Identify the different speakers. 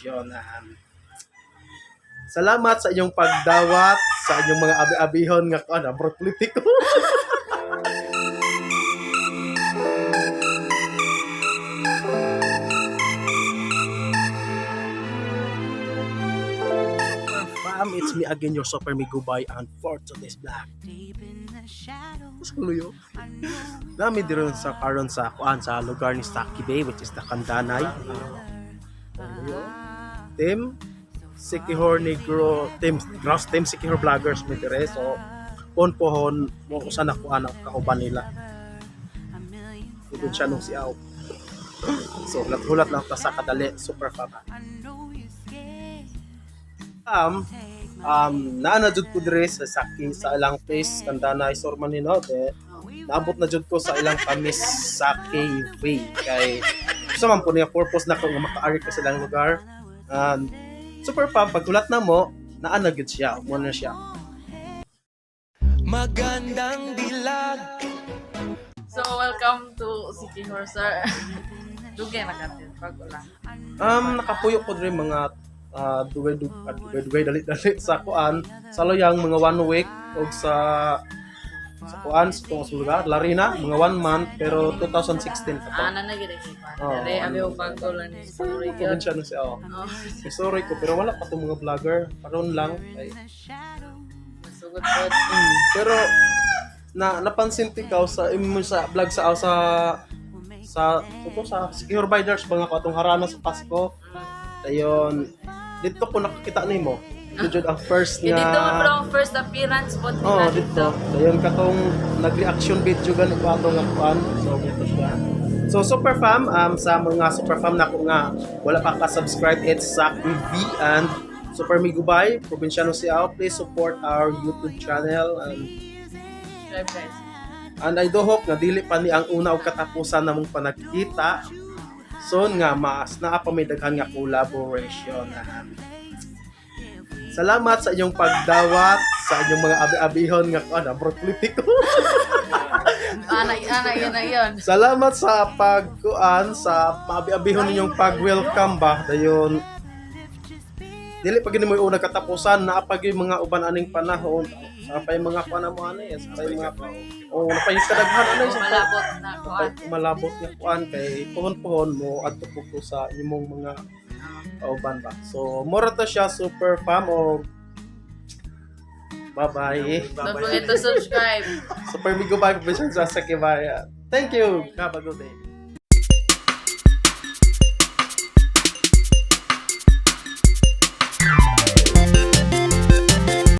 Speaker 1: Cooperation. Salamat sa inyong pagdawat sa inyong mga abi-abihon nga abroad politiko. It's me again, your Super Migubay, and for today's vlog. Masuluyo. Nami diron sa karon sa lugar ni Staki Bay, which is the Kandanay. Team Sikihor Negro, team Sikihor Vloggers mo dire. So pohon mo usa na kuan ang kauban nila. Tudod siya nung si Aw. So hulat lang ta sa kadali, super fama. Naana jud ko dire sa Saki sa ilang place Kandanay Sorman ni no de naabot na jud ko sa ilang kamis Saki Way kay sa man po niya purpose na ko nga makaari ka sa ilang lugar and super fun pagkulat na mo naana gud siya mo na siya
Speaker 2: magandang dilag.
Speaker 3: So welcome to City Horser. Dugay na katin pag ulan.
Speaker 1: Nakapuyo ko dire mga dugay dalit sa kuan sa loyang mga 1 week og sa kuan sa lugar Larina mga 1 month pero 2016 pa to.
Speaker 3: Ana na gid si pa. Dere abi og pag-ulan ni sorry gyud.
Speaker 1: Probinsya na siya sorry ko pero wala pa tong mga vlogger karon lang ay
Speaker 3: Sugod pod.
Speaker 1: pero napansin tikaw sa vlog sa Secure Biders ba nga ko atong harana sa Pasko. Dayon dito ko nakakita nimo. Dito ang first nga.
Speaker 3: Dito mo ang first appearance po
Speaker 1: dito. Dayon katong nag-reaction video ganito ato nga kuan. So dito siya. So super fam sa mga super fam nako nga wala pa ka-subscribe, it's Saki V and Super Migubay, Probinsyano Siao. Please support our YouTube channel and
Speaker 3: subscribe guys.
Speaker 1: And I do hope na dili pa ni ang una og katapusan namong panagkita. So nga mas naa pa may daghan nga collaboration. Salamat sa inyong pagdawat sa inyong mga abi-abihon nga abroad politiko.
Speaker 3: Ana yun.
Speaker 1: Salamat sa pagkuan sa abi-abihon ninyong pag-welcome ba dayon. Dili pa gini mo una katapusan naa pa gyud mga uban aning panahon. Sa pay mga kuan mo ani, sa pay mga napay kadaghan ani sa
Speaker 3: Malabot na kuan.
Speaker 1: Malabot nga kuan kay pohon-pohon mo adto ko sa imong mga kauban ba. So mora ta siya super fam o bye-bye.
Speaker 3: Don't forget to subscribe.
Speaker 1: Super Migubay Probinsyano sa Sakibaya. Thank you. Have a good day.